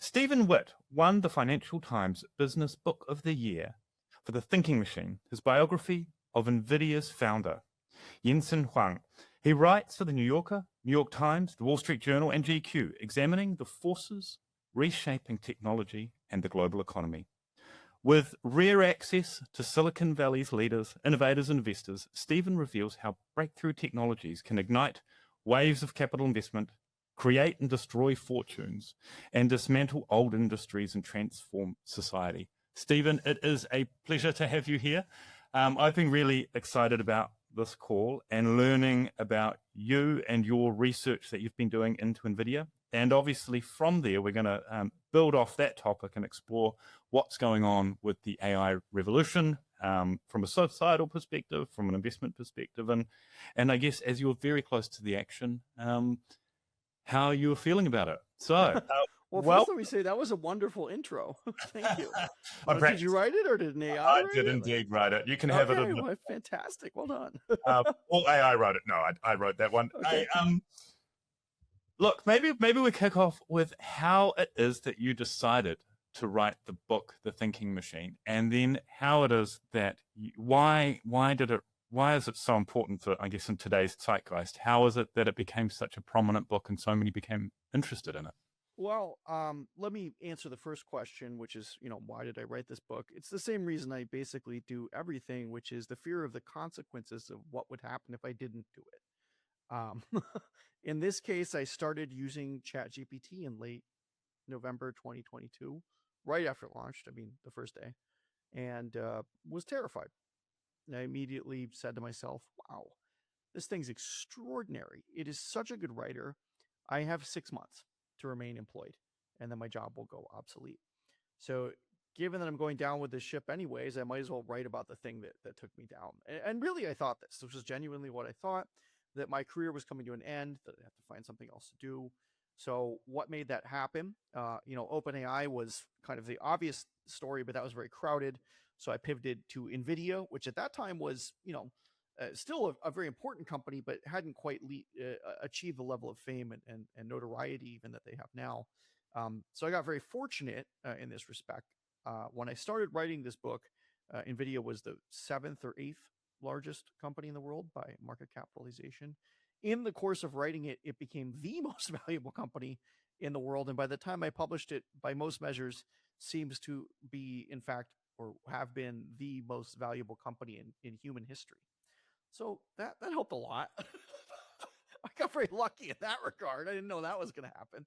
Stephen Witt won the Financial Times Business Book of the Year for The Thinking Machine, his biography of NVIDIA's founder, Jensen Huang. He writes for The New Yorker, New York Times, The Wall Street Journal, and GQ, examining the forces reshaping technology and the global economy. With rare access to Silicon Valley's leaders, innovators, and investors, Stephen reveals how breakthrough technologies can ignite waves of capital investment, create and destroy fortunes, and dismantle old industries and transform society. Stephen, it is a pleasure to have you here. I've been really excited about this call and learning about you and your research that you've been doing into NVIDIA. And obviously from there, we're going to build off that topic and explore what's going on with the AI revolution from a societal perspective, from an investment perspective. And I guess as you're very close to the action, how you were feeling about it. So, well, first let me say that was a wonderful intro. Thank you. Did you write it or did an AI I write did it? indeed write it. You can have it. Well, fantastic. Well done. Well, AI wrote it. No, I wrote that one. Okay. Look, maybe we kick off with how it is that you decided to write the book, The Thinking Machine, and then how it is that why is it so important for, I guess, in today's zeitgeist? How is it that it became such a prominent book and so many became interested in it? Well, let me answer the first question, which is, why did I write this book? It's the same reason I basically do everything, which is the fear of the consequences of what would happen if I didn't do it. In this case, I started using ChatGPT in late November 2022, right after it launched. I mean, the first day, and was terrified. I immediately said to myself, wow, this thing's extraordinary. It is such a good writer. I have 6 months to remain employed, and then my job will go obsolete. So given that I'm going down with this ship anyways, I might as well write about the thing that took me down. And really, I thought this was genuinely what I thought, that my career was coming to an end, that I'd have to find something else to do. So what made that happen? OpenAI was kind of the obvious story, but that was very crowded. So I pivoted to NVIDIA, which at that time was, still a very important company, but hadn't quite achieved the level of fame and notoriety even that they have now. So I got very fortunate in this respect. When I started writing this book, NVIDIA was the 7th or 8th largest company in the world by market capitalization. In the course of writing it, it became the most valuable company in the world. And by the time I published it, by most measures, seems to be, in fact, or have been the most valuable company in human history. So that helped a lot. I got very lucky in that regard. I didn't know that was going to happen.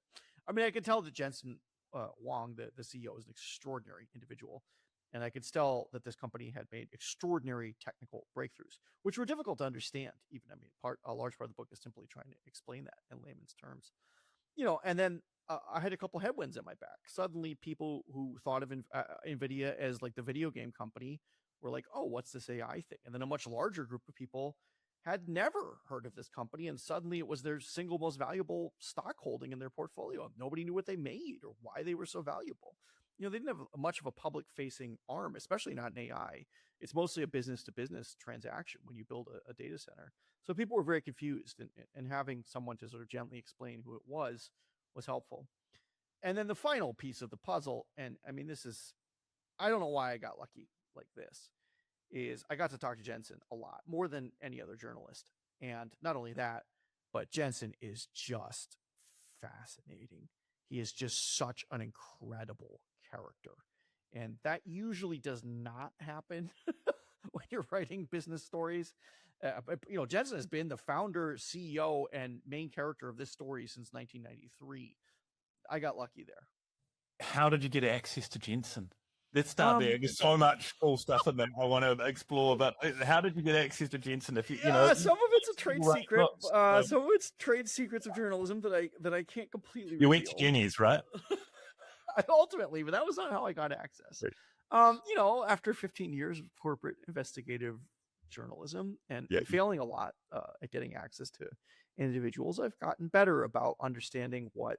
I mean, I could tell that Jensen Huang, the CEO, is an extraordinary individual. And I could tell that this company had made extraordinary technical breakthroughs, which were difficult to understand. Even, I mean, a large part of the book is simply trying to explain that in layman's terms. And then I had a couple headwinds at my back. Suddenly, people who thought of NVIDIA as like the video game company were like, oh, what's this AI thing? And then a much larger group of people had never heard of this company. And suddenly it was their single most valuable stock holding in their portfolio. Nobody knew what they made or why they were so valuable. They didn't have much of a public facing arm, especially not in AI. It's mostly a business to business transaction when you build a data center. So people were very confused, and having someone to sort of gently explain who it was helpful. And then the final piece of the puzzle, and I mean, I don't know why I got lucky like this, is I got to talk to Jensen a lot, more than any other journalist. And not only that, but Jensen is just fascinating. He is just such an incredible character. And that usually does not happen when you're writing business stories. Jensen has been the founder, CEO, and main character of this story since 1993. I got lucky there. How did you get access to Jensen? Let's start there. There's so much cool stuff in there I want to explore, but how did you get access to Jensen? If you know, some of it's a trade secret. Some of it's trade secrets of journalism that I can't completely reveal. You went to Guineas, right? Ultimately, but that was not how I got access. Right. After 15 years of corporate investigative journalism and failing a lot at getting access to individuals, I've gotten better about understanding what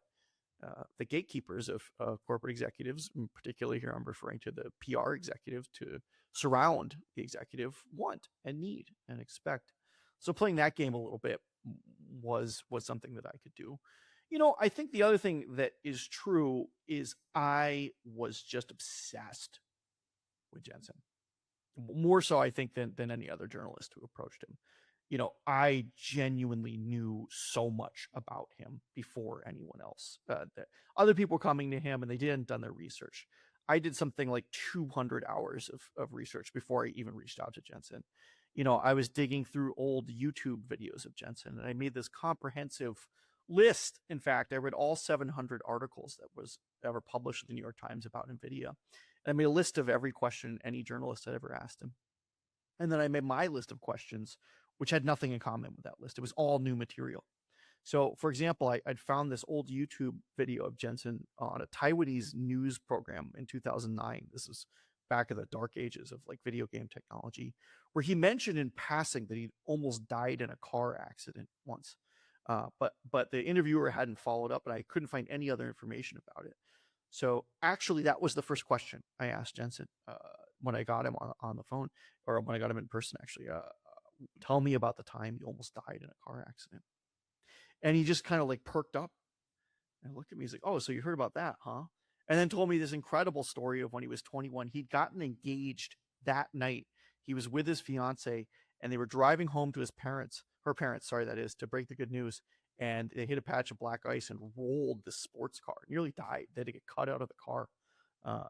the gatekeepers of corporate executives, particularly here I'm referring to the PR executive to surround the executive, want and need and expect. So playing that game a little bit was something that I could do. I think the other thing that is true is I was just obsessed with Jensen. More so, I think, than any other journalist who approached him. I genuinely knew so much about him before anyone else. Other people were coming to him and they didn't done their research. I did something like 200 hours of research before I even reached out to Jensen. I was digging through old YouTube videos of Jensen and I made this comprehensive list. In fact, I read all 700 articles that was ever published in the New York Times about NVIDIA. And I made a list of every question any journalist had ever asked him. And then I made my list of questions, which had nothing in common with that list. It was all new material. So, for example, I'd found this old YouTube video of Jensen on a Taiwanese news program in 2009. This is back in the dark ages of like video game technology, where he mentioned in passing that he almost died in a car accident once. But the interviewer hadn't followed up, and I couldn't find any other information about it. So actually, that was the first question I asked Jensen when I got him on the phone, or when I got him in person, actually. Tell me about the time you almost died in a car accident. And he just kind of like perked up and looked at me. He's like, oh, so you heard about that, huh? And then told me this incredible story of when he was 21. He'd gotten engaged that night. He was with his fiance and they were driving home to her parents, that is, to break the good news. And they hit a patch of black ice and rolled the sports car, nearly died. They had to get cut out of the car.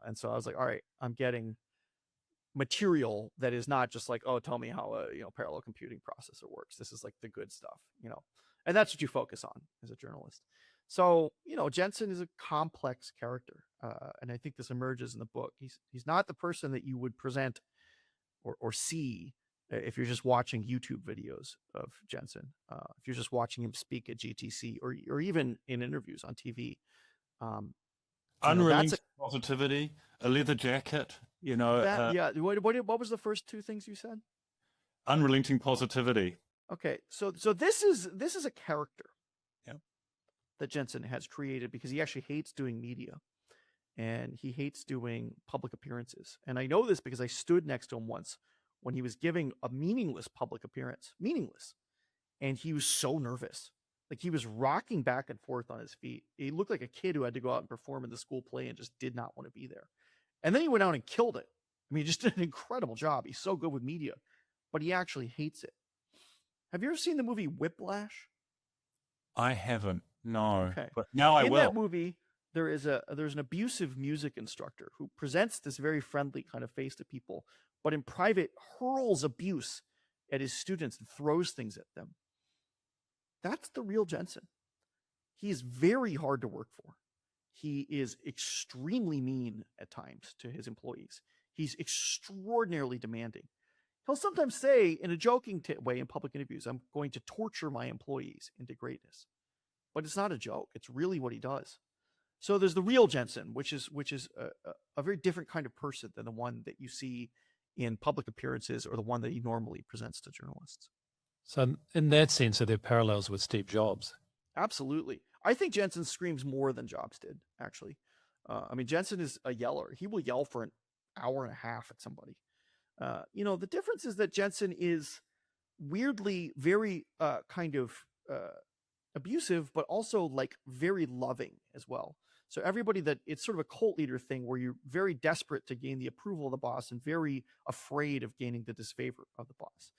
And so I was like, all right, I'm getting material that is not just like, oh, tell me how a parallel computing processor works. This is like the good stuff, and that's what you focus on as a journalist. So Jensen is a complex character, and I think this emerges in the book. He's not the person that you would present or see if you're just watching YouTube videos of Jensen, if you're just watching him speak at GTC or even in interviews on TV. Unrelenting positivity, a leather jacket, What was the first two things you said? Unrelenting positivity. Okay, so this is a character, yeah, that Jensen has created because he actually hates doing media, and he hates doing public appearances. And I know this because I stood next to him once when he was giving a meaningless public appearance, and he was so nervous. Like he was rocking back and forth on his feet. He looked like a kid who had to go out and perform in the school play and just did not want to be there. And then he went out and killed it. I mean, he just did an incredible job. He's so good with media, but he actually hates it. Have you ever seen the movie Whiplash? I haven't. No. Okay. But now I will. In that movie, there's an abusive music instructor who presents this very friendly kind of face to people, but in private hurls abuse at his students and throws things at them. That's the real Jensen. He is very hard to work for. He is extremely mean at times to his employees. He's extraordinarily demanding. He'll sometimes say in a joking way in public interviews, I'm going to torture my employees into greatness. But it's not a joke. It's really what he does. So there's the real Jensen, which is a very different kind of person than the one that you see in public appearances or the one that he normally presents to journalists. So in that sense, are there parallels with Steve Jobs? Absolutely. I think Jensen screams more than Jobs did, actually. Jensen is a yeller. He will yell for an hour and a half at somebody. The difference is that Jensen is weirdly very kind of abusive, but also like very loving as well. So it's sort of a cult leader thing where you're very desperate to gain the approval of the boss and very afraid of gaining the disfavor of the boss.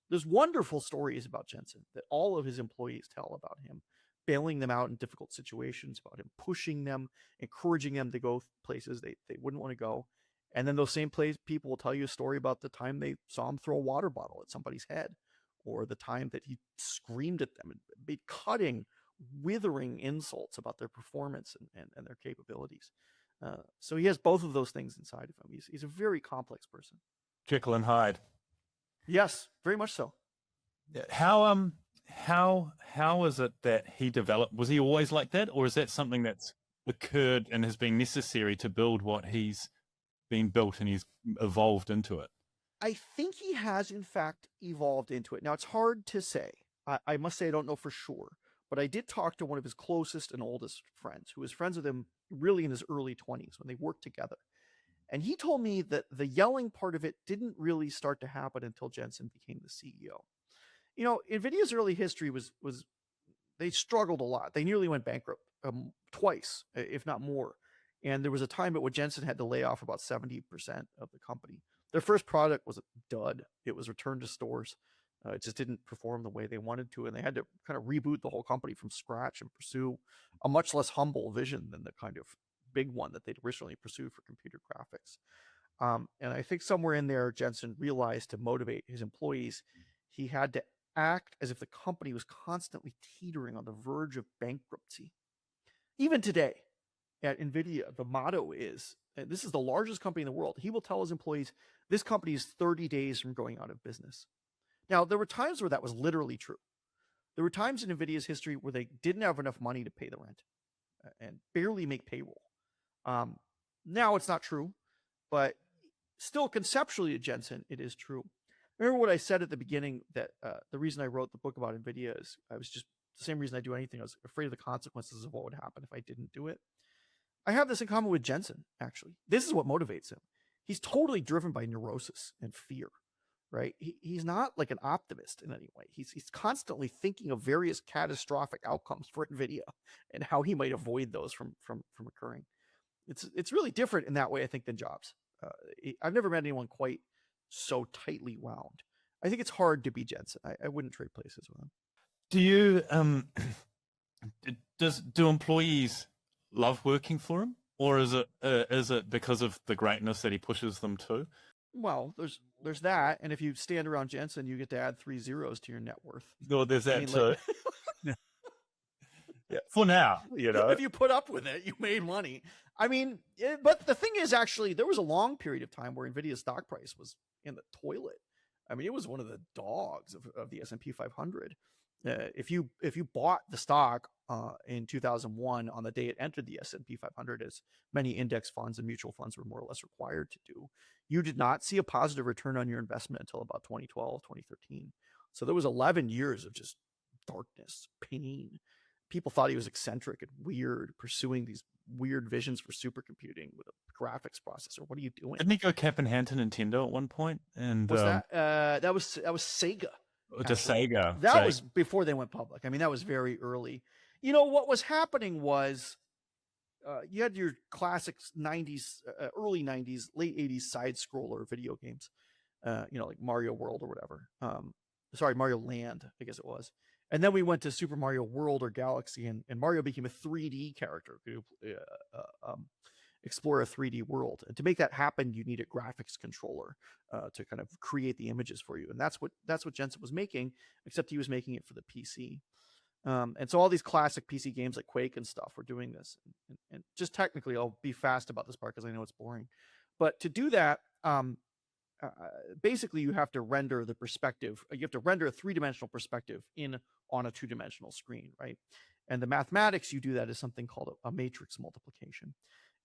There's wonderful stories about Jensen that all of his employees tell about him, bailing them out in difficult situations, about him pushing them, encouraging them to go places they wouldn't want to go. And then those same people will tell you a story about the time they saw him throw a water bottle at somebody's head, or the time that he screamed at them and made cutting, withering insults about their performance and their capabilities. So he has both of those things inside of him. He's a very complex person. Jekyll and Hyde. Yes, very much so. How is it that he developed? Was he always like that, or is that something that's occurred and has been necessary to build what he's been built and he's evolved into it? I think he has, in fact, evolved into it. Now, it's hard to say. I must say I don't know for sure, but I did talk to one of his closest and oldest friends who was friends with him really in his early 20s when they worked together. And he told me that the yelling part of it didn't really start to happen until Jensen became the CEO. NVIDIA's early history was they struggled a lot. They nearly went bankrupt twice, if not more. And there was a time at which Jensen had to lay off about 70% of the company. Their first product was a dud. It was returned to stores. It just didn't perform the way they wanted to, and they had to kind of reboot the whole company from scratch and pursue a much less humble vision than the kind of big one that they'd originally pursued for computer graphics. And I think somewhere in there, Jensen realized to motivate his employees, he had to act as if the company was constantly teetering on the verge of bankruptcy. Even today at NVIDIA, the motto is, and this is the largest company in the world, he will tell his employees, this company is 30 days from going out of business. Now, there were times where that was literally true. There were times in NVIDIA's history where they didn't have enough money to pay the rent and barely make payroll. Now it's not true, but still conceptually at Jensen, it is true. Remember what I said at the beginning, that the reason I wrote the book about NVIDIA is I was just the same reason I do anything. I was afraid of the consequences of what would happen if I didn't do it. I have this in common with Jensen, actually. This is what motivates him. He's totally driven by neurosis and fear, right? He's not like an optimist in any way. He's constantly thinking of various catastrophic outcomes for NVIDIA and how he might avoid those from occurring. It's really different in that way, I think, than Jobs. I've never met anyone quite so tightly wound. I think it's hard to be Jensen. I wouldn't trade places with him. Do you do employees love working for him, or is it because of the greatness that he pushes them to? Well, there's that, and if you stand around Jensen, you get to add 3 zeros to your net worth. Well, there's that too. Yeah, for now, if you put up with it, you made money. I mean, but the thing is, actually, there was a long period of time where NVIDIA's stock price was in the toilet. I mean, it was one of the dogs of the S&P 500. If you bought the stock in 2001 on the day it entered the S&P 500, as many index funds and mutual funds were more or less required to do, you did not see a positive return on your investment until about 2012, 2013. So there was 11 years of just darkness, pain. People thought he was eccentric and weird, pursuing these weird visions for supercomputing with a graphics processor. What are you doing? Didn't he go cap in hand to Nintendo at one point? And was that was Sega. To Sega. That was before they went public. I mean, that was very early. What was happening was you had your classic 90s, early 90s, late 80s side scroller video games, like Mario World or whatever. Mario Land, I guess it was. And then we went to Super Mario World or Galaxy, and Mario became a 3D character, explore a 3D world. And to make that happen, you need a graphics controller to kind of create the images for you. And that's what Jensen was making, except he was making it for the PC. And so all these classic PC games like Quake and stuff were doing this. And just technically, I'll be fast about this part because I know it's boring. But to do that, basically you have to render the perspective. You have to render a 3-dimensional perspective on a 2-dimensional screen, right? And the mathematics you do that is something called a matrix multiplication.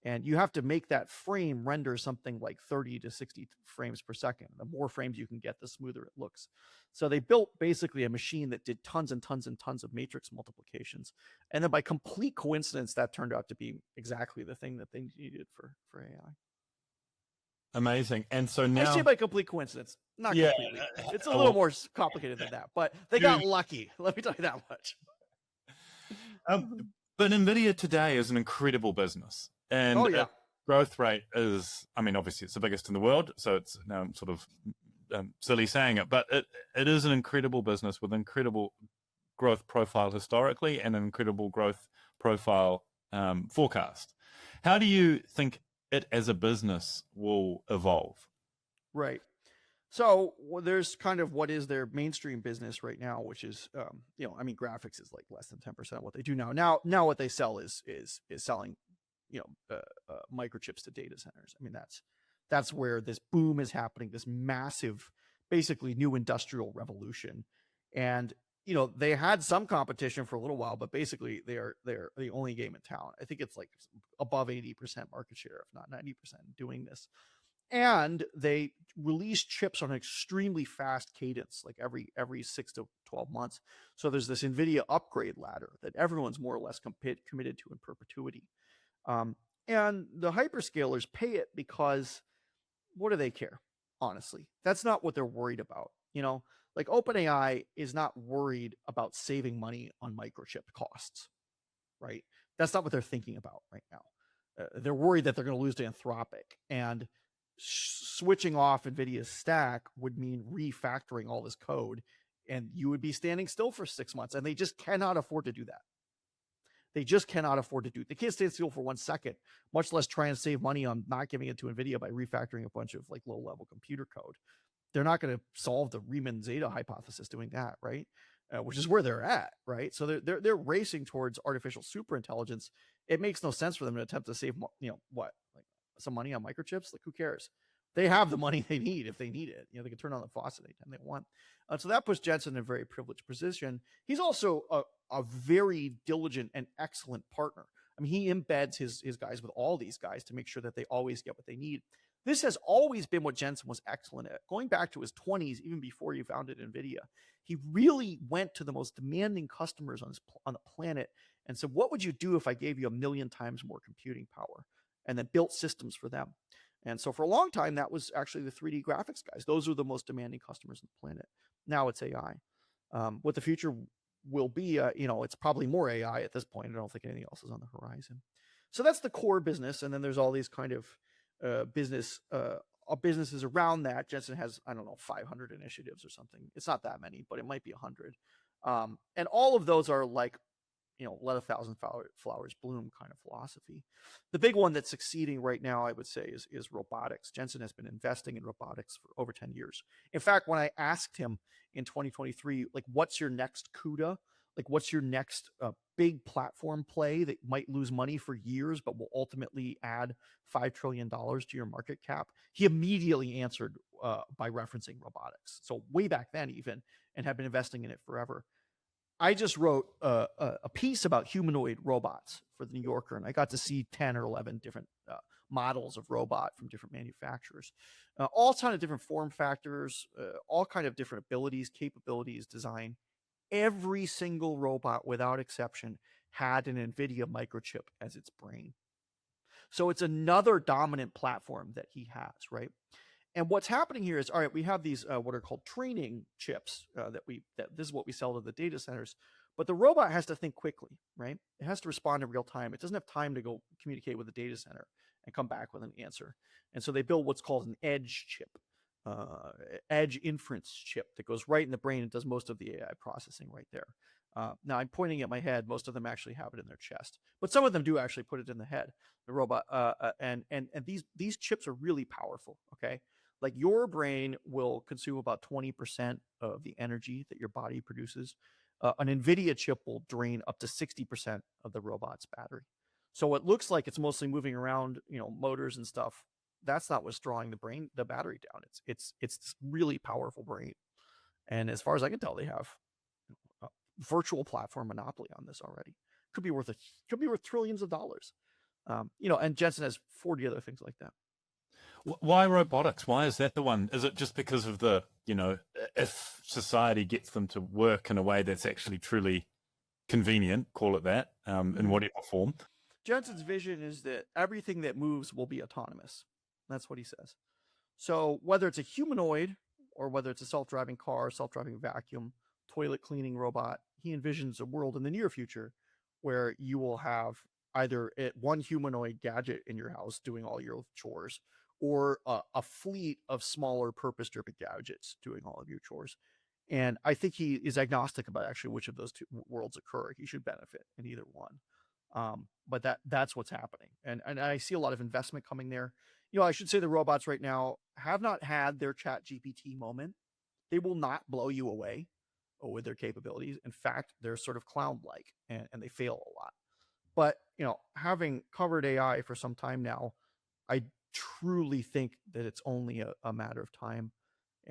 And you have to make that frame render something like 30 to 60 frames per second. The more frames you can get, the smoother it looks. So they built basically a machine that did tons and tons and tons of matrix multiplications. And then by complete coincidence, that turned out to be exactly the thing that they needed for AI. Amazing. And so now, I say by complete coincidence, not completely. It's a little more complicated than that, but they got lucky. Let me tell you that much. But NVIDIA today is an incredible business. And growth rate is, I mean, obviously it's the biggest in the world, so it's now sort of silly saying it, but it is an incredible business with incredible growth profile historically and an incredible growth profile forecast. How do you think it as a business will evolve? Right. So there's kind of what is their mainstream business right now, which is, graphics is like less than 10% of what they do now. Now what they sell is selling, microchips to data centers. I mean, that's where this boom is happening, this massive, basically new industrial revolution. And, they had some competition for a little while, but basically they're the only game in town. I think it's like above 80% market share, if not 90% doing this. And they release chips on an extremely fast cadence, like every 6 to 12 months. So there's this NVIDIA upgrade ladder that everyone's more or less committed to in perpetuity. And the hyperscalers pay it because what do they care? Honestly, that's not what they're worried about. Like OpenAI is not worried about saving money on microchip costs, right? That's not what they're thinking about right now. They're worried that they're going to lose to Anthropic, and switching off NVIDIA's stack would mean refactoring all this code, and you would be standing still for 6 months, and they just cannot afford to do that. They just cannot afford to do it. They can't stand still for 1 second, much less try and save money on not giving it to NVIDIA by refactoring a bunch of like low-level computer code. They're not going to solve the Riemann Zeta hypothesis doing that, right? Which is where they're at, right? So they're racing towards artificial superintelligence. It makes no sense for them to attempt to save, like some money on microchips. Like, who cares? They have the money they need if they need it. They can turn on the faucet anytime they want. So that puts Jensen in a very privileged position. He's also a very diligent and excellent partner. I mean, he embeds his guys with all these guys to make sure that they always get what they need. This has always been what Jensen was excellent at. Going back to his 20s, even before he founded NVIDIA, he really went to the most demanding customers on the planet and said, what would you do if I gave you 1 million times more computing power? And then built systems for them. And so for a long time, that was actually the 3D graphics guys. Those are the most demanding customers on the planet. Now it's AI. What the future will be, it's probably more AI at this point. I don't think anything else is on the horizon. So that's the core business. And then there's all these kind of businesses around that. Jensen has, 500 initiatives or something. It's not that many, but it might be 100. And all of those are like, let 1,000 flowers bloom kind of philosophy. The big one that's succeeding right now, I would say, is robotics. Jensen has been investing in robotics for over 10 years. In fact, when I asked him in 2023, like, what's your next CUDA? Like, what's your next big platform play that might lose money for years, but will ultimately add $5 trillion to your market cap? He immediately answered by referencing robotics. So way back then even, and have been investing in it forever. I just wrote a piece about humanoid robots for the New Yorker, and I got to see 10 or 11 different models of robot from different manufacturers, all kind of different form factors, all kind of different abilities, capabilities, design. Every single robot, without exception, had an NVIDIA microchip as its brain. So it's another dominant platform that he has, right? And what's happening here is, all right, we have these what are called training chips that this is what we sell to the data centers, but the robot has to think quickly, right? It has to respond in real time. It doesn't have time to go communicate with the data center and come back with an answer. And so they build what's called an edge chip, edge inference chip that goes right in the brain and does most of the AI processing right there. Now I'm pointing at my head. Most of them actually have it in their chest, but some of them do actually put it in the head, the robot. And these chips are really powerful. Okay. Like, your brain will consume about 20% of the energy that your body produces. An NVIDIA chip will drain up to 60% of the robot's battery. So it looks like it's mostly moving around, motors and stuff. That's not what's drawing the battery down. It's this really powerful brain. And as far as I can tell, they have a virtual platform monopoly on this already. Could be worth trillions of dollars. And Jensen has 40 other things like that. Why robotics? Why is that the one? Is it just because of the, if society gets them to work in a way that's actually truly convenient, call it that, in whatever form? Jensen's vision is that everything that moves will be autonomous. That's what he says. So whether it's a humanoid or whether it's a self-driving car, self-driving vacuum, toilet cleaning robot, he envisions a world in the near future where you will have either one humanoid gadget in your house doing all your chores, or a fleet of smaller purpose-driven gadgets doing all of your chores. And I think he is agnostic about actually which of those two worlds occur. He should benefit in either one. But that's what's happening. And I see a lot of investment coming there. I should say the robots right now have not had their Chat GPT moment. They will not blow you away with their capabilities. In fact, they're sort of clown-like and they fail a lot. But, having covered AI for some time now, I truly think that it's only a matter of time.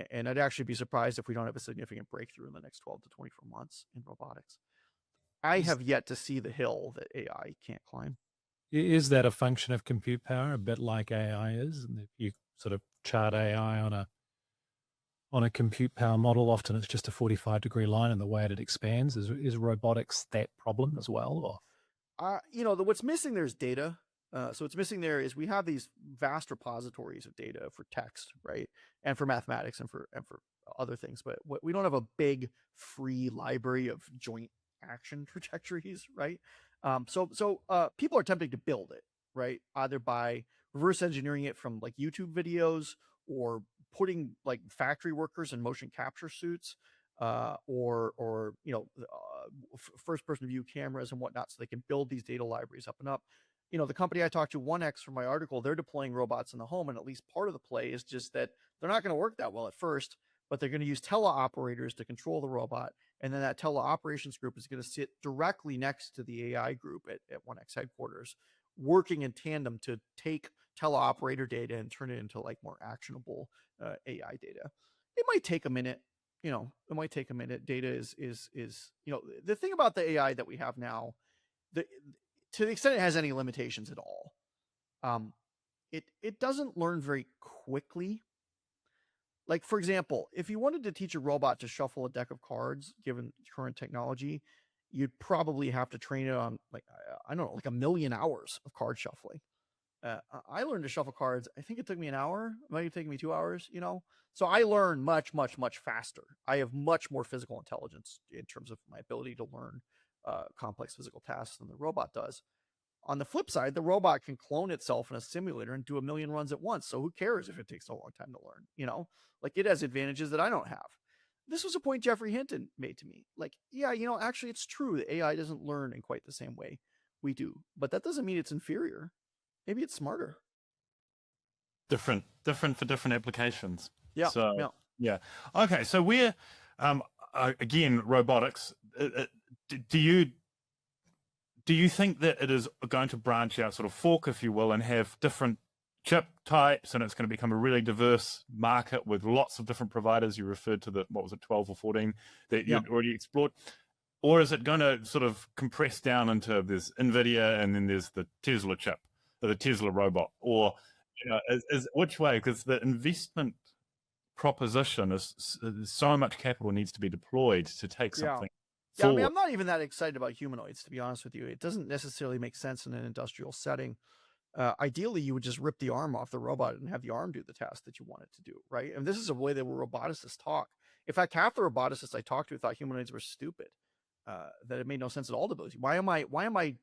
And I'd actually be surprised if we don't have a significant breakthrough in the next 12 to 24 months in robotics. I have yet to see the hill that AI can't climb. Is that a function of compute power, a bit like AI is? And if you sort of chart AI on a compute power model, often it's just a 45-degree line, and the way it expands is robotics that problem as well? Or what's missing there is data. So what's missing there is we have these vast repositories of data for text, right, and for mathematics and for other things, but we don't have a big free library of joint action trajectories, right? So people are attempting to build it, right? Either by reverse engineering it from like YouTube videos, or putting like factory workers in motion capture suits, or first person view cameras and whatnot, so they can build these data libraries up and up. The company I talked to, 1X, from my article, they're deploying robots in the home, and at least part of the play is just that they're not going to work that well at first, but they're going to use teleoperators to control the robot, and then that teleoperations group is going to sit directly next to the AI group at 1X headquarters, working in tandem to take teleoperator data and turn it into like more actionable AI data. It might take a minute. It might take a minute. Data is the thing about the AI that we have now, to the extent it has any limitations at all, it doesn't learn very quickly. Like, for example, if you wanted to teach a robot to shuffle a deck of cards, given current technology, you'd probably have to train it on, like, I don't know, like 1 million hours of card shuffling. I learned to shuffle cards. I think it took me an hour. It might have taken me 2 hours, So I learn much, much, much faster. I have much more physical intelligence in terms of my ability to learn complex physical tasks than the robot does. On the flip side, the robot can clone itself in a simulator and do 1 million runs at once. So who cares if it takes a long time to learn? Like, it has advantages that I don't have. This was a point Jeffrey Hinton made to me. Like, yeah, actually it's true that AI doesn't learn in quite the same way we do, but that doesn't mean it's inferior. Maybe it's smarter. Different for different applications. Yeah. So, yeah. Okay. So we're, again, robotics. Do you think that it is going to branch out, sort of fork, if you will, and have different chip types, and it's going to become a really diverse market with lots of different providers? You referred to 12 or 14 that you'd already explored. Or is it going to sort of compress down into there's NVIDIA and then there's the Tesla chip, or the Tesla robot? Or, is which way? Because the investment proposition is so much capital needs to be deployed to take something. Yeah, I mean, I'm not even that excited about humanoids, to be honest with you. It doesn't necessarily make sense in an industrial setting. Ideally, you would just rip the arm off the robot and have the arm do the task that you want it to do, right? And this is a way that roboticists talk. In fact, half the roboticists I talked to thought humanoids were stupid, that it made no sense at all to build. Why am I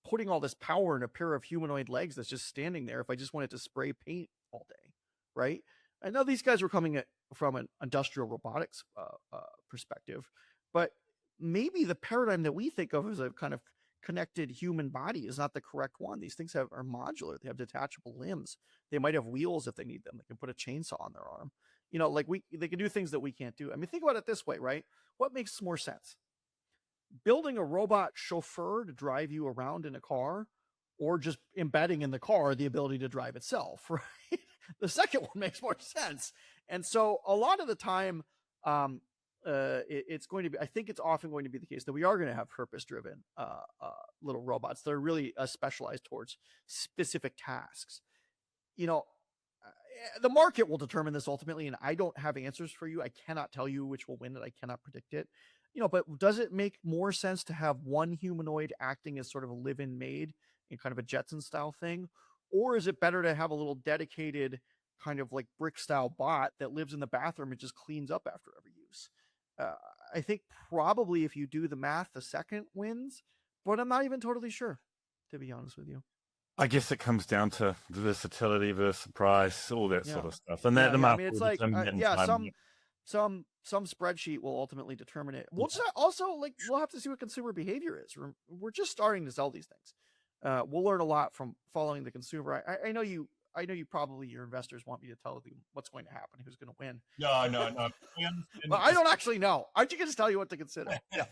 putting all this power in a pair of humanoid legs that's just standing there if I just wanted to spray paint all day, right? I know these guys were coming from an industrial robotics perspective, but maybe the paradigm that we think of as a kind of connected human body is not the correct one. These things are modular. They have detachable limbs. They might have wheels if they need them. They can put a chainsaw on their arm. Like they can do things that we can't do. I mean, think about it this way, right? What makes more sense? Building a robot chauffeur to drive you around in a car, or just embedding in the car the ability to drive itself, right? The second one makes more sense. And so a lot of the time, it's going to be, I think it's often going to be the case that we are going to have purpose-driven little robots that are really specialized towards specific tasks. The market will determine this ultimately, and I don't have answers for you. I cannot tell you which will win it. I cannot predict it. But does it make more sense to have one humanoid acting as sort of a live-in maid in kind of a Jetson style thing? Or is it better to have a little dedicated kind of like brick style bot that lives in the bathroom and just cleans up after every use? I think probably if you do the math, the second wins, but I'm not even totally sure, to be honest with you. I guess it comes down to versatility versus price, all that sort of stuff. And that I mean, it's like, some spreadsheet will ultimately determine it. We'll just also, like, we'll have to see what consumer behavior is. We're just starting to sell these things. We'll learn a lot from following the consumer. I know you probably, your investors want me to tell you what's going to happen, who's going to win. No. Well, I don't actually know. I can just tell you what to consider. Yeah.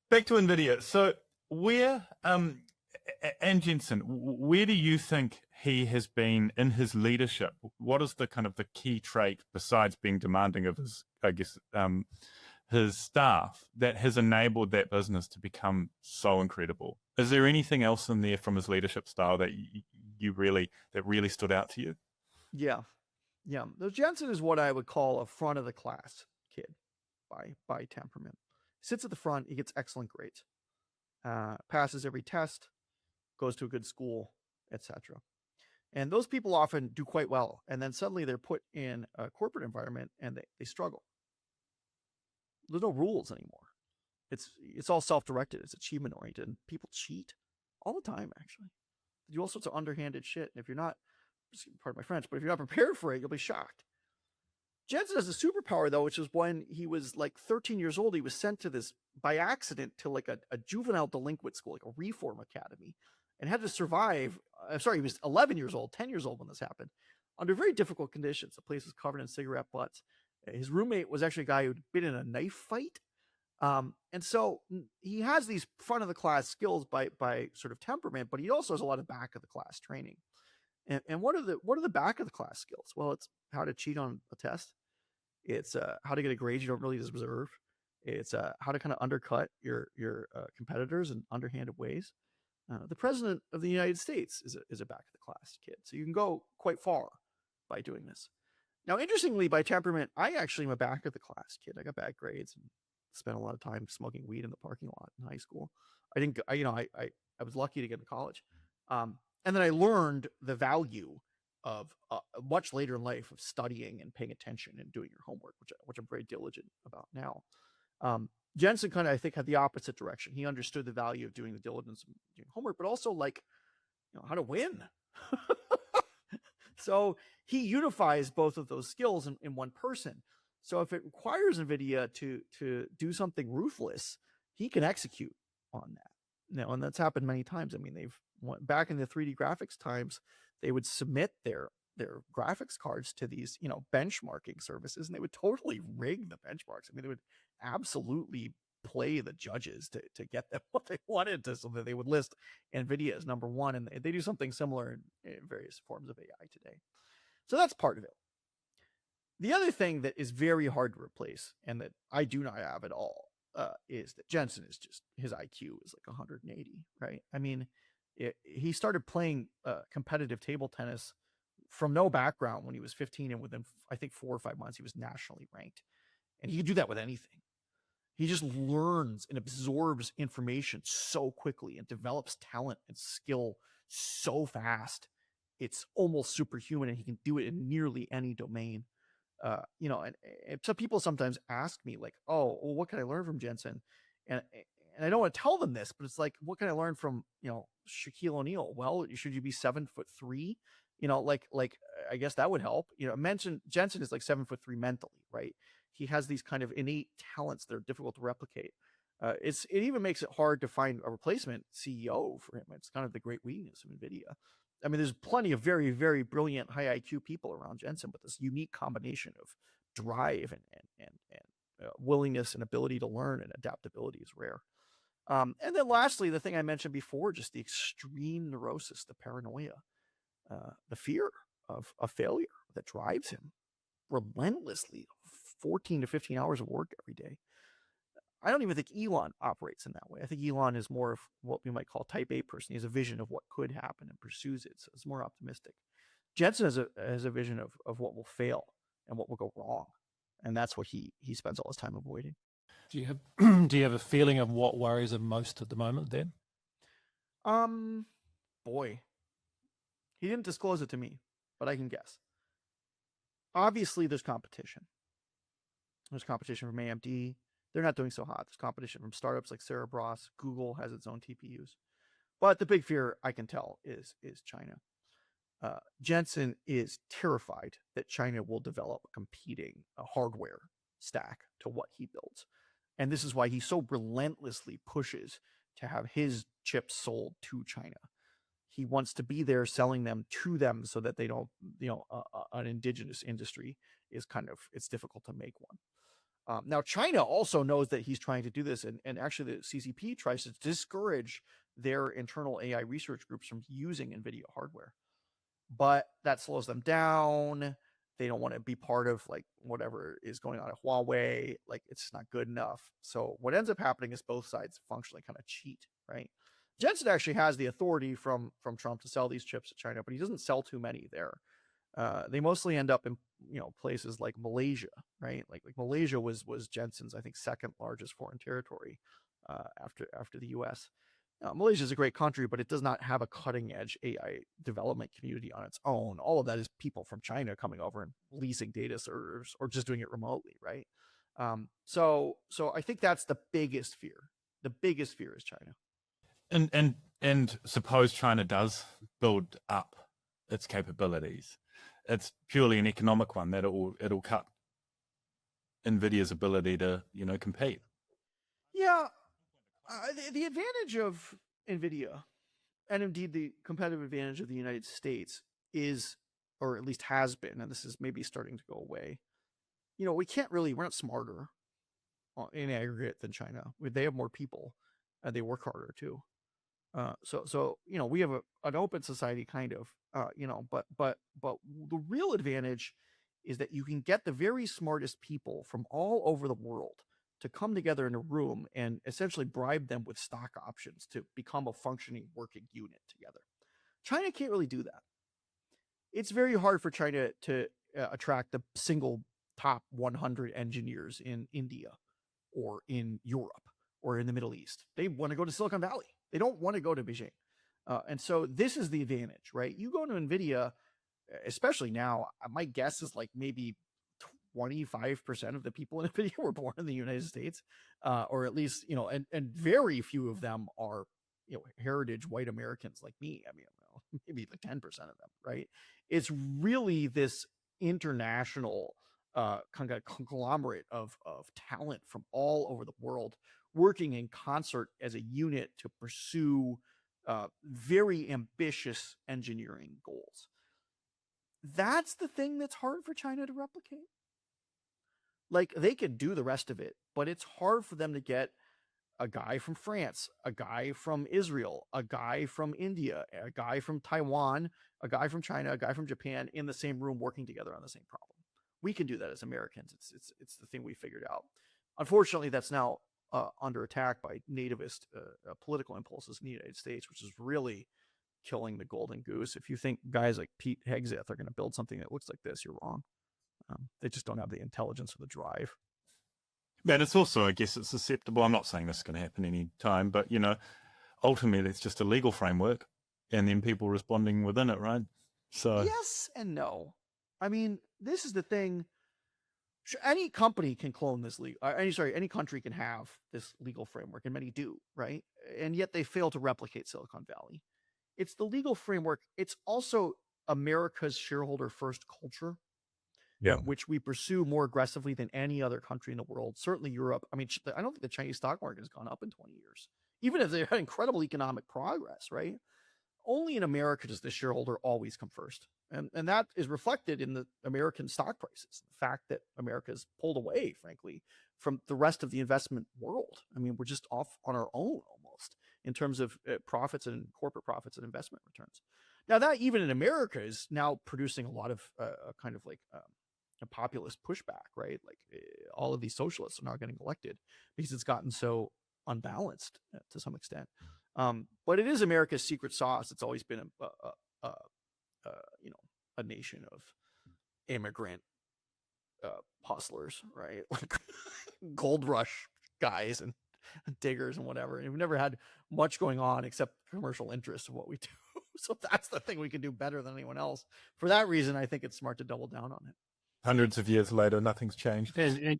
Back to NVIDIA. So where, and Jensen, where do you think he has been in his leadership? What is the kind of the key trait, besides being demanding of his, I guess, his staff, that has enabled that business to become so incredible? Is there anything else in there from his leadership style that that really stood out to you? Yeah. The Jensen is what I would call a front of the class kid by temperament. Sits at the front. He gets excellent grades, passes every test, goes to a good school, etc. And those people often do quite well. And then suddenly they're put in a corporate environment and they struggle. There's no rules anymore. It's all self-directed. It's achievement oriented, and people cheat all the time. Actually, they do all sorts of underhanded shit. And if you're not, pardon my French, but if you're not prepared for it, you'll be shocked. Jensen has a superpower though, which is when he was like 13 years old, he was sent to this by accident to like a juvenile delinquent school, like a reform academy, and had to survive. I'm sorry, he was 11 years old, 10 years old when this happened, under very difficult conditions. The place was covered in cigarette butts. His roommate was actually a guy who'd been in a knife fight. And so he has these front of the class skills by sort of temperament, but he also has a lot of back of the class training. And what are the back of the class skills? Well, it's how to cheat on a test. It's how to get a grade you don't really deserve. It's how to kind of undercut your competitors in underhanded ways. The president of the United States is a back of the class kid, so you can go quite far by doing this. Now, interestingly, by temperament, I actually am a back of the class kid. I got bad grades and spent a lot of time smoking weed in the parking lot in high school. I didn't, I was lucky to get to college. And then I learned the value of much later in life of studying and paying attention and doing your homework, which I'm very diligent about now. Jensen kind of, I think, had the opposite direction. He understood the value of doing the diligence and doing homework, but also like, how to win. So he unifies both of those skills in one person. So if it requires NVIDIA to do something ruthless, he can execute on that. And that's happened many times. I mean, back in the 3D graphics times, they would submit their graphics cards to these, benchmarking services, and they would totally rig the benchmarks. I mean, they would absolutely play the judges to get them what they wanted so that they would list NVIDIA as number one. And they do something similar in various forms of AI today. So that's part of it. The other thing that is very hard to replace, and that I do not have at all, is that Jensen is just, his IQ is like 180, right? I mean, he started playing competitive table tennis from no background when he was 15, and within, I think, 4 or 5 months, he was nationally ranked. And he could do that with anything. He just learns and absorbs information so quickly and develops talent and skill so fast. It's almost superhuman, and he can do it in nearly any domain. And so people sometimes ask me like, oh, well, what can I learn from Jensen? And I don't want to tell them this, but it's like, what can I learn from, Shaquille O'Neal? Well, should you be 7'3"? I guess that would help. Jensen is like 7'3" mentally, right? He has these kind of innate talents that are difficult to replicate. It even makes it hard to find a replacement CEO for him. It's kind of the great weakness of NVIDIA. I mean, there's plenty of very, very brilliant high IQ people around Jensen, but this unique combination of drive and willingness and ability to learn and adaptability is rare. And then lastly, the thing I mentioned before, just the extreme neurosis, the paranoia, the fear of failure that drives him relentlessly, 14 to 15 hours of work every day. I don't even think Elon operates in that way. I think Elon is more of what we might call type A person. He has a vision of what could happen and pursues it. So it's more optimistic. Jensen has a vision of what will fail and what will go wrong. And that's what he spends all his time avoiding. Do you have a feeling of what worries him most at the moment then? Boy. He didn't disclose it to me, but I can guess. Obviously, there's competition. There's competition from AMD. They're not doing so hot. There's competition from startups like Cerebras. Google has its own TPUs. But the big fear, I can tell, is China. Jensen is terrified that China will develop a competing hardware stack to what he builds. And this is why he so relentlessly pushes to have his chips sold to China. He wants to be there selling them to them so that they don't, an indigenous industry is it's difficult to make one. Now, China also knows that he's trying to do this, and actually the CCP tries to discourage their internal AI research groups from using NVIDIA hardware. But that slows them down. They don't want to be part of like whatever is going on at Huawei. Like, it's not good enough. So what ends up happening is both sides functionally kind of cheat, right? Jensen actually has the authority from Trump to sell these chips to China, but he doesn't sell too many there. They mostly end up in places like Malaysia, right? Like Malaysia was Jensen's, I think, second largest foreign territory after the U.S. Malaysia is a great country, but it does not have a cutting edge AI development community on its own. All of that is people from China coming over and leasing data servers or just doing it remotely, right? So I think that's the biggest fear. The biggest fear is China. And suppose China does build up its capabilities, it's purely an economic one that it'll cut NVIDIA's ability to compete. Yeah, the advantage of NVIDIA, and indeed the competitive advantage of the United States, is, or at least has been, and this is maybe starting to go away. We're not smarter in aggregate than China. They have more people, and they work harder too. So we have an open society kind of, but the real advantage is that you can get the very smartest people from all over the world to come together in a room and essentially bribe them with stock options to become a functioning working unit together. China can't really do that. It's very hard for China to attract the single top 100 engineers in India or in Europe or in the Middle East. They want to go to Silicon Valley. They don't want to go to Beijing. And so this is the advantage, right? You go to NVIDIA, especially now, my guess is like maybe 25% of the people in NVIDIA were born in the United States, or at least, and very few of them are, heritage white Americans like me. I mean, maybe like 10% of them, right? It's really this international kind of conglomerate of talent from all over the world working in concert as a unit to pursue very ambitious engineering goals. That's the thing that's hard for China to replicate. Like, they could do the rest of it, but it's hard for them to get a guy from France, a guy from Israel, a guy from India, a guy from Taiwan, a guy from China, a guy from Japan in the same room working together on the same problem. We can do that as Americans. It's the thing we figured out. Unfortunately, that's now under attack by nativist political impulses in the United States, which is really killing the golden goose. If you think guys like Pete Hegseth are going to build something that looks like this, you're wrong. They just don't have the intelligence or the drive. But it's also, I guess, it's susceptible. I'm not saying this is going to happen any time, but ultimately it's just a legal framework, and then people responding within it, right? So yes and no. I mean, this is the thing. Any company can clone this any country can have this legal framework, and many do, right? And yet they fail to replicate Silicon Valley. It's the legal framework. It's also America's shareholder first culture, which we pursue more aggressively than any other country in the world. Certainly Europe. I mean, I don't think the Chinese stock market has gone up in 20 years, even if they had incredible economic progress, right? Only in America does the shareholder always come first. And that is reflected in the American stock prices. The fact that America has pulled away, frankly, from the rest of the investment world. I mean, we're just off on our own almost in terms of profits and corporate profits and investment returns. Now, that even in America is now producing a lot of kind of like a populist pushback, right? Like all of these socialists are now getting elected because it's gotten so unbalanced to some extent. But it is America's secret sauce. It's always been a nation of immigrant hustlers, right? Like gold rush guys and diggers and whatever. And we've never had much going on except commercial interests of what we do. So that's the thing we can do better than anyone else. For that reason, I think it's smart to double down on it. Hundreds of years later, nothing's changed. And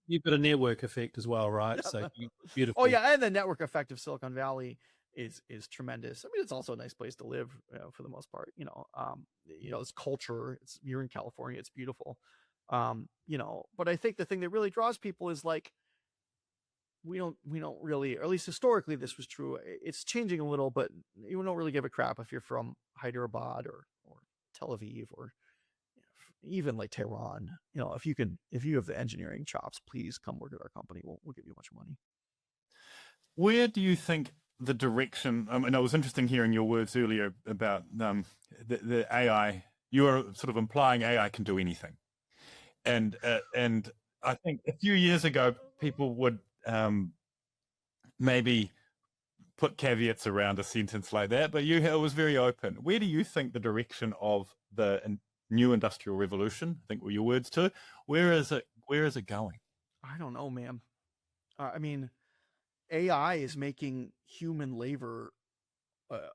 you've got a network effect as well, right? So beautiful. Oh yeah, and the network effect of Silicon Valley is tremendous. I mean, it's also a nice place to live for the most part. It's culture. You're in California. It's beautiful. But I think the thing that really draws people is like we don't really, or at least historically this was true. It's changing a little, but you don't really give a crap if you're from Hyderabad or Tel Aviv or even like Tehran. If you have the engineering chops, please come work at our company. We'll give you a bunch of money. Where do you think the direction? I mean, it was interesting hearing your words earlier about the AI. You are sort of implying AI can do anything, and I think a few years ago people would maybe put caveats around a sentence like that, but it was very open. Where do you think the direction of the new industrial revolution, I think were your words too, where is it going? I don't know, man. I mean, AI is making human labor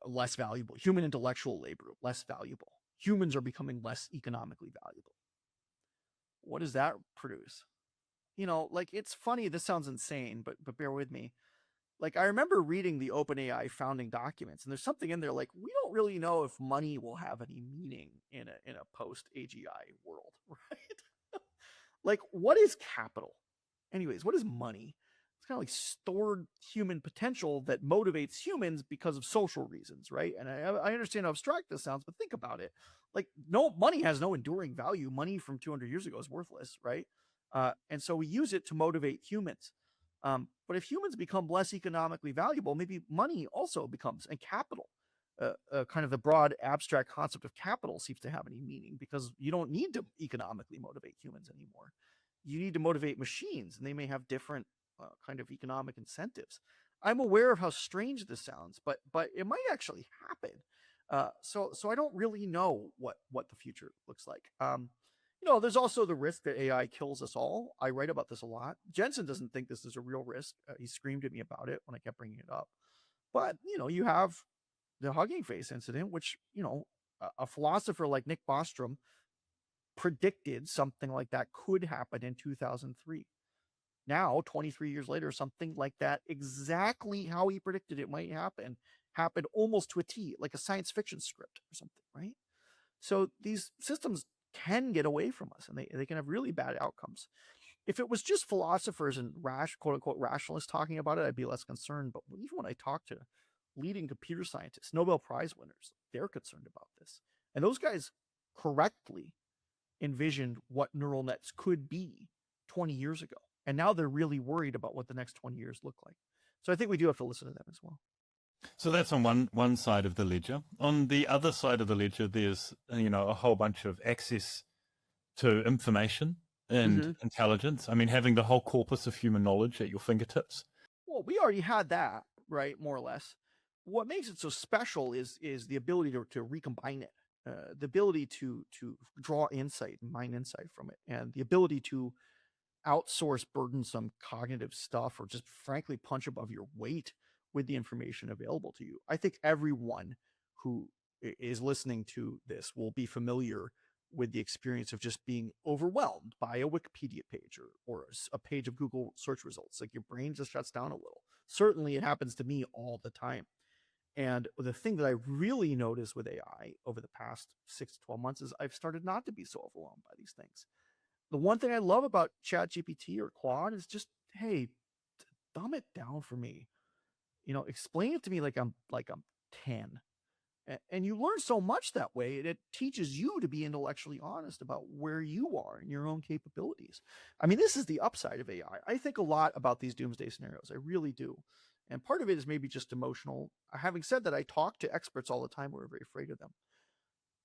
less valuable, human intellectual labor less valuable. Humans are becoming less economically valuable. What does that produce? like it's funny. This sounds insane, but bear with me. Like I remember reading the OpenAI founding documents, and there's something in there like we don't really know if money will have any meaning in a post AGI world, right? Like what is capital? Anyways, what is money? It's kind of like stored human potential that motivates humans because of social reasons, right? And I understand how abstract this sounds, but think about it. Like no money has no enduring value. Money from 200 years ago is worthless, right? And so we use it to motivate humans. But if humans become less economically valuable, maybe money also becomes, and capital, kind of the broad abstract concept of capital seems to have any meaning because you don't need to economically motivate humans anymore. You need to motivate machines, and they may have different kind of economic incentives. I'm aware of how strange this sounds, but it might actually happen. So I don't really know what the future looks like. There's also the risk that AI kills us all. I write about this a lot. Jensen doesn't think this is a real risk. He screamed at me about it when I kept bringing it up. But, you have the Hugging Face incident, which, a philosopher like Nick Bostrom predicted something like that could happen in 2003. Now, 23 years later, something like that, exactly how he predicted it might happen, happened almost to a T, like a science fiction script or something, right? So these systems can get away from us, and they can have really bad outcomes. If it was just philosophers and quote unquote rationalists talking about it, I'd be less concerned. But even when I talk to leading computer scientists, Nobel Prize winners, they're concerned about this. And those guys correctly envisioned what neural nets could be 20 years ago. And now they're really worried about what the next 20 years look like. So I think we do have to listen to them as well. So that's on one side of the ledger. On the other side of the ledger, there's a whole bunch of access to information and intelligence. I mean, having the whole corpus of human knowledge at your fingertips. Well, we already had that, right? More or less. What makes it so special is the ability to recombine it, the ability to draw insight and mine insight from it, and the ability to outsource burdensome cognitive stuff or just frankly punch above your weight with the information available to you. I think everyone who is listening to this will be familiar with the experience of just being overwhelmed by a Wikipedia page or a page of Google search results. Like your brain just shuts down a little. Certainly it happens to me all the time. And the thing that I really noticed with AI over the past 6 to 12 months is I've started not to be so overwhelmed by these things. The one thing I love about ChatGPT or Claude is just, hey, dumb it down for me. Explain it to me like I'm 10. And you learn so much that way. It teaches you to be intellectually honest about where you are and your own capabilities. I mean, this is the upside of AI. I think a lot about these doomsday scenarios. I really do. And part of it is maybe just emotional. Having said that, I talk to experts all the time who are very afraid of them.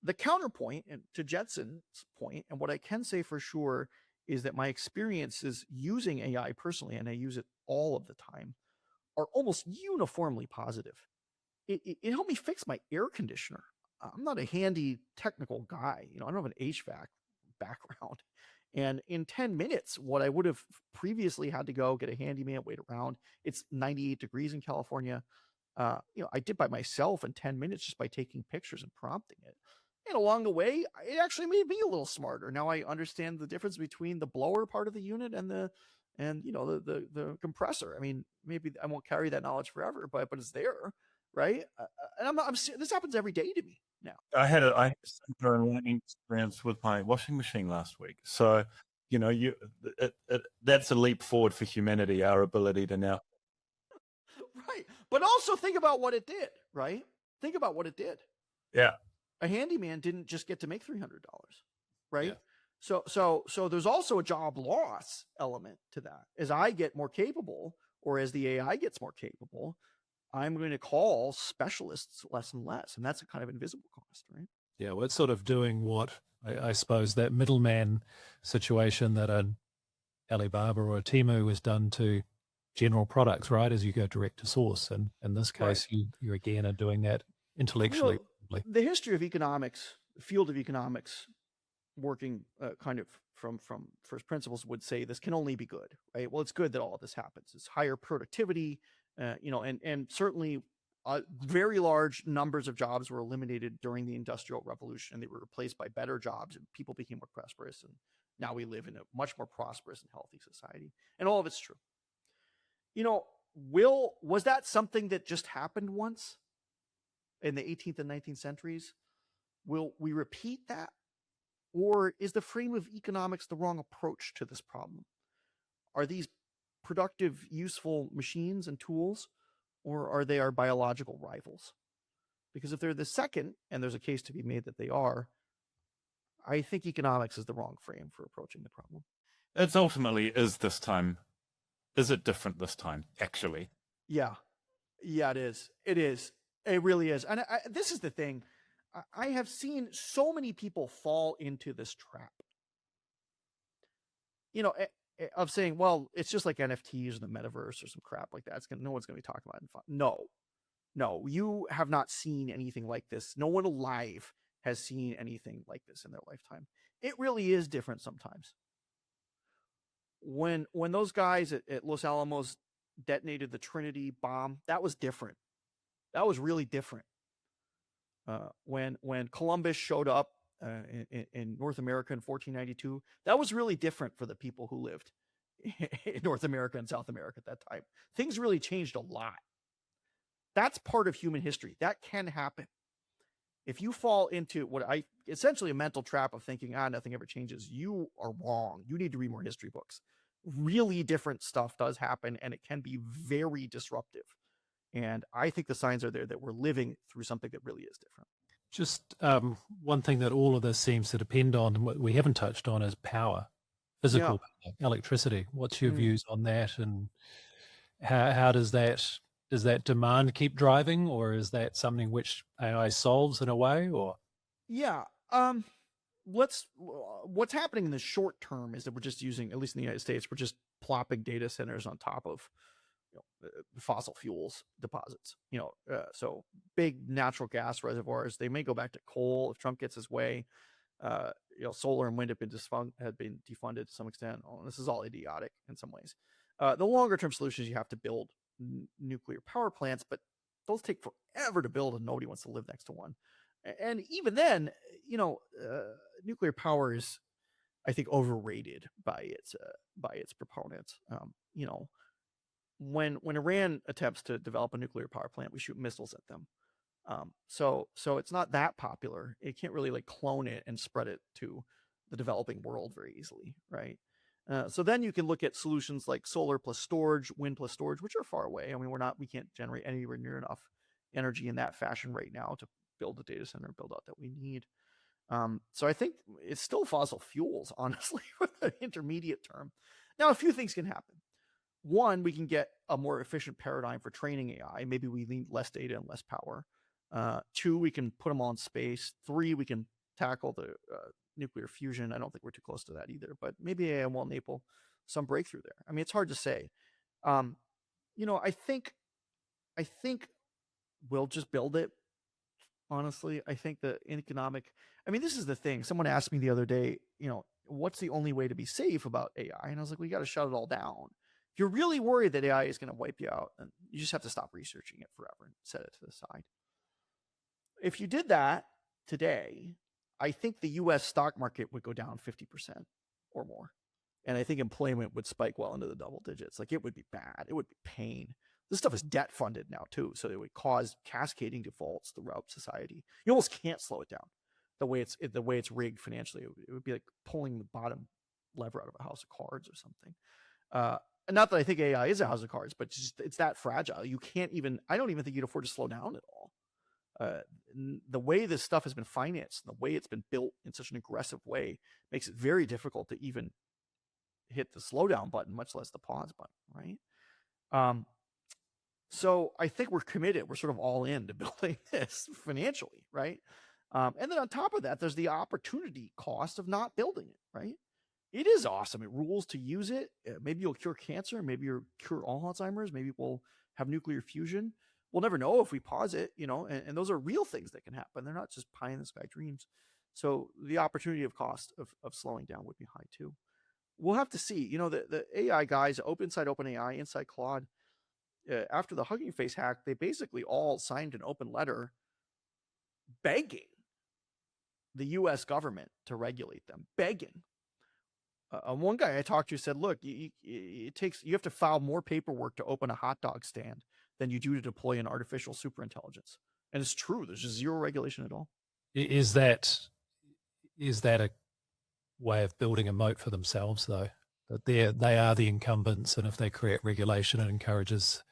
The counterpoint, and to Jensen's point, and what I can say for sure is that my experiences using AI personally, and I use it all of the time, are almost uniformly positive. It helped me fix my air conditioner. I'm not a handy technical guy. I don't have an HVAC background. And in 10 minutes, what I would have previously had to go get a handyman, wait around. It's 98 degrees in California. I did by myself in 10 minutes just by taking pictures and prompting it. And along the way, it actually made me a little smarter. Now I understand the difference between the blower part of the unit and the compressor. I mean, maybe I won't carry that knowledge forever, but it's there, right? And this happens every day to me now. I had a similar learning experience with my washing machine last week. So, that's a leap forward for humanity, our ability to now. Right. But also think about what it did, right? Think about what it did. Yeah. A handyman didn't just get to make $300, right? Yeah. So there's also a job loss element to that. As I get more capable, or as the AI gets more capable, I'm going to call specialists less and less. And that's a kind of invisible cost, right? Yeah, well, it's sort of doing what I suppose that middleman situation that an Alibaba or a Temu has done to general products, right? As you go direct to source. And in this case, right, you again are doing that intellectually. The history of economics, the field of economics, working kind of from first principles would say this can only be good, right? Well, it's good that all of this happens. It's higher productivity, and certainly very large numbers of jobs were eliminated during the Industrial Revolution, and they were replaced by better jobs, and people became more prosperous, Now we live in a much more prosperous and healthy society, and all of it's true. Was that something that just happened once in the 18th and 19th centuries? Will we repeat that? Or is the frame of economics the wrong approach to this problem? Are these productive, useful machines and tools, or are they our biological rivals? Because if they're the second, and there's a case to be made that they are, I think economics is the wrong frame for approaching the problem. It's ultimately is this time. Is it different this time, actually? Yeah, it is. It really is. And this is the thing. I have seen so many people fall into this trap. Of saying, well, it's just like NFTs or the metaverse or some crap like that. No one's going to be talking about it in fun. No, you have not seen anything like this. No one alive has seen anything like this in their lifetime. It really is different sometimes. When those guys at Los Alamos detonated the Trinity bomb, that was different. That was really different. When Columbus showed up in North America in 1492, that was really different for the people who lived in North America and South America at that time. Things really changed a lot. That's part of human history. That can happen. If you fall into essentially a mental trap of thinking, nothing ever changes, you are wrong. You need to read more history books. Really different stuff does happen, and it can be very disruptive. And I think the signs are there that we're living through something that really is different. Just one thing that all of this seems to depend on, and what we haven't touched on, is power, physical power, electricity. What's your views on that, and how does that demand keep driving, or is that something which AI solves in a way? Or what's happening in the short term is that we're just using, at least in the United States, we're just plopping data centers on top of fossil fuels deposits. So big natural gas reservoirs. They may go back to coal if Trump gets his way. Solar and wind have been defunded to some extent. This is all idiotic in some ways. The longer term solutions, you have to build nuclear power plants, but those take forever to build, and nobody wants to live next to one. And even then, nuclear power is, I think, overrated by its proponents. When Iran attempts to develop a nuclear power plant, we shoot missiles at them. So it's not that popular. It can't really clone it and spread it to the developing world very easily, right? So then you can look at solutions like solar plus storage, wind plus storage, which are far away. I mean, we can't generate anywhere near enough energy in that fashion right now to build the data center build out that we need. So I think it's still fossil fuels, honestly, for the intermediate term. Now, a few things can happen. One, we can get a more efficient paradigm for training AI. Maybe we need less data and less power. Two, we can put them all in space. Three, we can tackle the nuclear fusion. I don't think we're too close to that either, but maybe AI will enable some breakthrough there. I mean, it's hard to say. I think we'll just build it. Honestly, I think the this is the thing. Someone asked me the other day, what's the only way to be safe about AI? And I was like, we got to shut it all down. If you're really worried that AI is going to wipe you out, then you just have to stop researching it forever and set it to the side. If you did that today, I think the US stock market would go down 50% or more. And I think employment would spike well into the double digits. It would be bad. It would be pain. This stuff is debt funded now too. So it would cause cascading defaults throughout society. You almost can't slow it down the way it's rigged financially. It would be like pulling the bottom lever out of a house of cards or something. And not that I think AI is a house of cards, but it's that fragile. I don't even think you'd afford to slow down at all. The way this stuff has been financed, and the way it's been built in such an aggressive way, makes it very difficult to even hit the slowdown button, much less the pause button, right? So I think we're committed. We're sort of all in to building this financially, right? And then on top of that, there's the opportunity cost of not building it, right? It is awesome. It rules to use it. Maybe you'll cure cancer. Maybe you'll cure all Alzheimer's. Maybe we'll have nuclear fusion. We'll never know if we pause it, and those are real things that can happen. They're not just pie in the sky dreams. So the opportunity of cost of slowing down would be high too. We'll have to see. The AI guys, inside OpenAI, inside Claude, after the Hugging Face hack, they basically all signed an open letter begging the US government to regulate them, begging. One guy I talked to said, look, you have to file more paperwork to open a hot dog stand than you do to deploy an artificial superintelligence. And it's true. There's just zero regulation at all. Is that a way of building a moat for themselves, though? That they are the incumbents, and if they create regulation, it encourages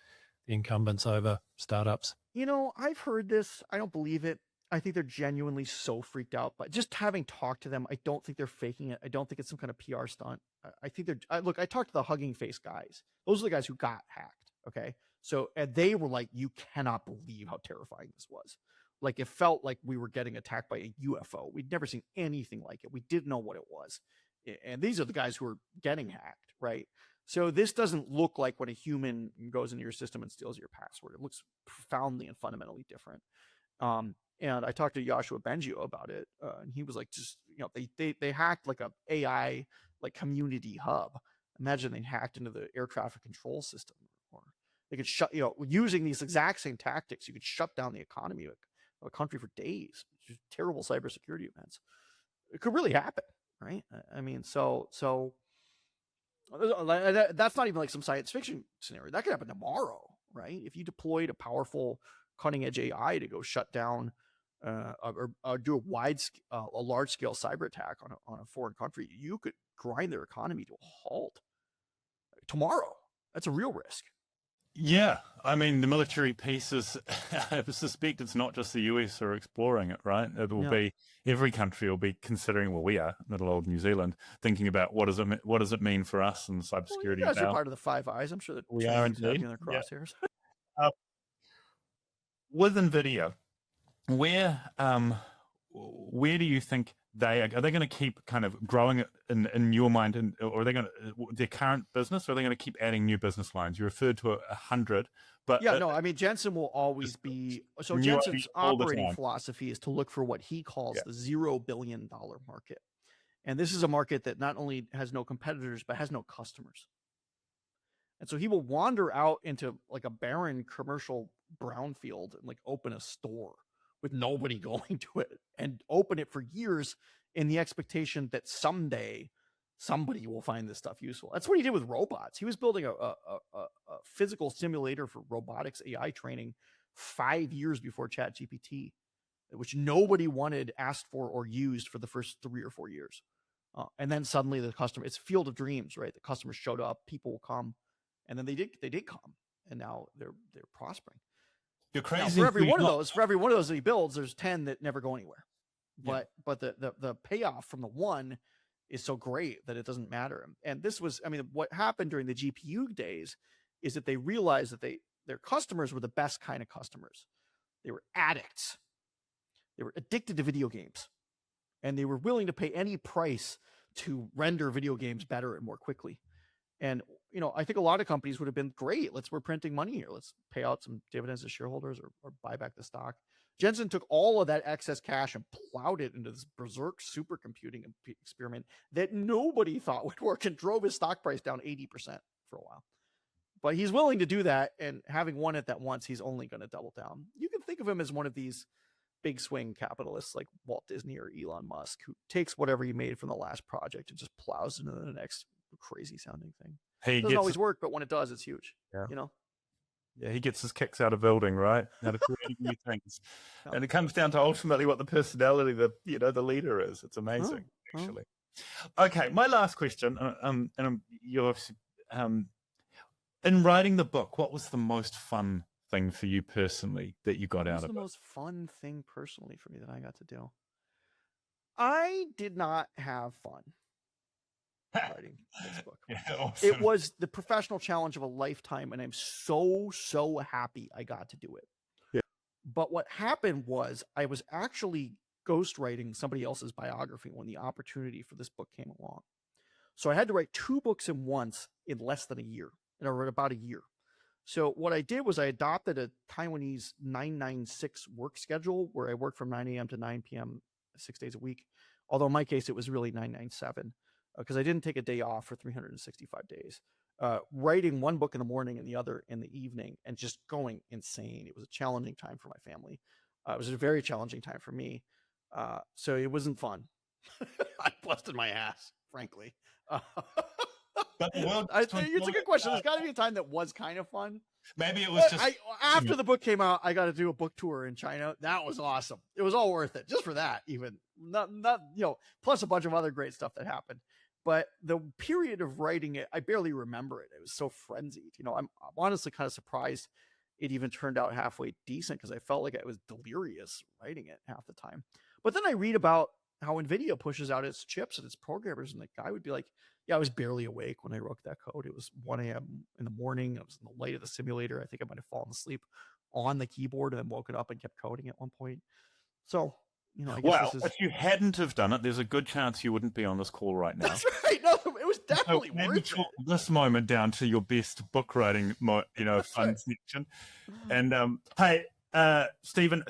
the incumbents over startups. I've heard this. I don't believe it. I think they're genuinely so freaked out. But just having talked to them, I don't think they're faking it. I don't think it's some kind of PR stunt. I think look, I talked to the Hugging Face guys. Those are the guys who got hacked. Okay. So, and they were like, you cannot believe how terrifying this was. Like, it felt like we were getting attacked by a UFO. We'd never seen anything like it. We didn't know what it was. And these are the guys who are getting hacked, right? So this doesn't look like when a human goes into your system and steals your password. It looks profoundly and fundamentally different. And I talked to Joshua Bengio about it, and he was like, just, they hacked like a AI like community hub. Imagine they hacked into the air traffic control system, or they could shut, using these exact same tactics, you could shut down the economy of a country for days. Just terrible cybersecurity events. It could really happen, right? I mean, so that's not even like some science fiction scenario. That could happen tomorrow, right? If you deployed a powerful cutting edge AI to go shut down or do a large scale cyber attack on a foreign country, you could grind their economy to a halt tomorrow. That's a real risk. Yeah, I mean, the military piece is, I suspect it's not just the US who are exploring it, right? It will be, every country will be considering, well, we are, little old New Zealand, thinking about what does it mean for us in cybersecurity. Well, you guys are part of the Five Eyes. I'm sure that we are indeed in their crosshairs. With NVIDIA, where do you think are they going to keep kind of growing it in your mind, or are they going to their current business, or are they going to keep adding new business lines? You referred to 100, but I mean, Jensen will always be, so Jensen's operating philosophy is to look for what he calls the $0 billion market. And this is a market that not only has no competitors, but has no customers. And so he will wander out into like a barren commercial brownfield and like open a store with nobody going to it, and open it for years in the expectation that someday somebody will find this stuff useful. That's what he did with robots. He was building a physical simulator for robotics AI training 5 years before ChatGPT, which nobody wanted, asked for, or used for the first 3 or 4 years. And then suddenly it's field of dreams, right? The customers showed up, people will come, and then they did come, and now they're prospering. You're crazy. Now, for every one of those that he builds, there's 10 that never go anywhere. But the payoff from the one is so great that it doesn't matter. And this was, I mean, what happened during the GPU days is that they realized that their customers were the best kind of customers. They were addicts. They were addicted to video games, and they were willing to pay any price to render video games better and more quickly. And I think a lot of companies would have been great. We're printing money here. Let's pay out some dividends to shareholders or buy back the stock. Jensen took all of that excess cash and plowed it into this berserk supercomputing experiment that nobody thought would work, and drove his stock price down 80% for a while. But he's willing to do that, and having won it that once, he's only going to double down. You can think of him as one of these big swing capitalists like Walt Disney or Elon Musk, who takes whatever he made from the last project and just plows into the next crazy sounding thing. It doesn't always work, but when it does, it's huge. Yeah, he gets his kicks out of building, right? Out of creating new things. And it comes down to ultimately what the personality, the leader is. It's amazing, actually. Okay, my last question, you're in writing the book, what was the most fun thing for you personally that you got out of it? What was the most fun thing personally for me that I got to do? I did not have fun writing this book. Awesome. It was the professional challenge of a lifetime, and I'm so happy I got to do it. Yeah. But what happened was I was actually ghostwriting somebody else's biography when the opportunity for this book came along. So I had to write 2 books in once in less than a year, and I wrote about a year. So what I did was I adopted a Taiwanese 996 work schedule where I worked from 9 a.m. to 9 p.m. 6 days a week. Although in my case, it was really 997. Because I didn't take a day off for 365 days, writing one book in the morning and the other in the evening, and just going insane. It was a challenging time for my family. It was a very challenging time for me. So it wasn't fun. I busted my ass, frankly. But the world It's a good question. There's got to be a time that was kind of fun. maybe it was just After the book came out, I got to do a book tour in China. That was awesome. It was all worth it just for that. Even not plus a bunch of other great stuff that happened. But the period of writing it, I barely remember it. It was so frenzied. I'm honestly kind of surprised it even turned out halfway decent because I felt like I was delirious writing it half the time. But then I read about how NVIDIA pushes out its chips and its programmers, and the guy would be like, yeah, I was barely awake when I wrote that code. It was 1 a.m. in the morning. I was in the light of the simulator. I think I might have fallen asleep on the keyboard and then woken up and kept coding at one point. So, I guess if you hadn't have done it, there's a good chance you wouldn't be on this call right now. That's right. No, it was definitely So maybe worth it. chalk this moment down to your best book writing, fun right. section. And hey, Stephen,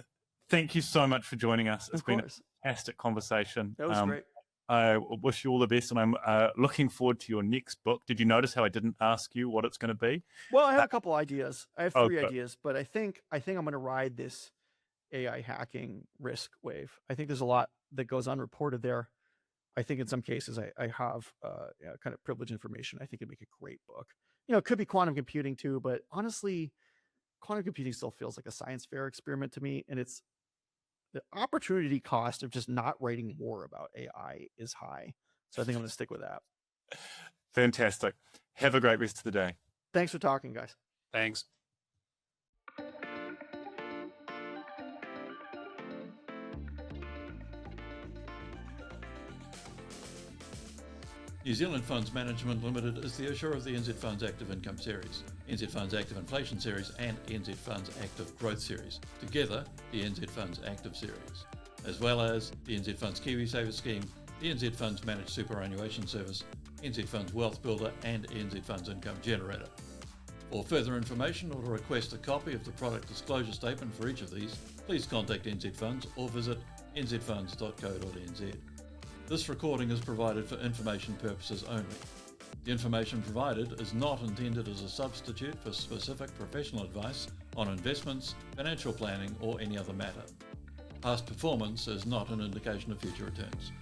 thank you so much for joining us. It's been a fantastic conversation. That was great. I wish you all the best, and I'm looking forward to your next book. Did you notice how I didn't ask you what it's going to be? Well, I have a couple ideas. I have 3 ideas, but I think I'm going to ride this AI hacking risk wave. I think there's a lot that goes unreported there. I think in some cases I have kind of privileged information. I think it'd make a great book. It could be quantum computing too, but honestly, quantum computing still feels like a science fair experiment to me, and it's the opportunity cost of just not writing more about AI is high. So I think I'm going to stick with that. Fantastic. Have a great rest of the day. Thanks for talking, guys. Thanks. New Zealand Funds Management Limited is the issuer of the NZ Funds Active Income Series, NZ Funds Active Inflation Series and NZ Funds Active Growth Series, together the NZ Funds Active Series, as well as the NZ Funds KiwiSaver Scheme, the NZ Funds Managed Superannuation Service, NZ Funds Wealth Builder and NZ Funds Income Generator. For further information or to request a copy of the product disclosure statement for each of these, please contact NZ Funds or visit nzfunds.co.nz. This recording is provided for information purposes only. The information provided is not intended as a substitute for specific professional advice on investments, financial planning, or any other matter. Past performance is not an indication of future returns.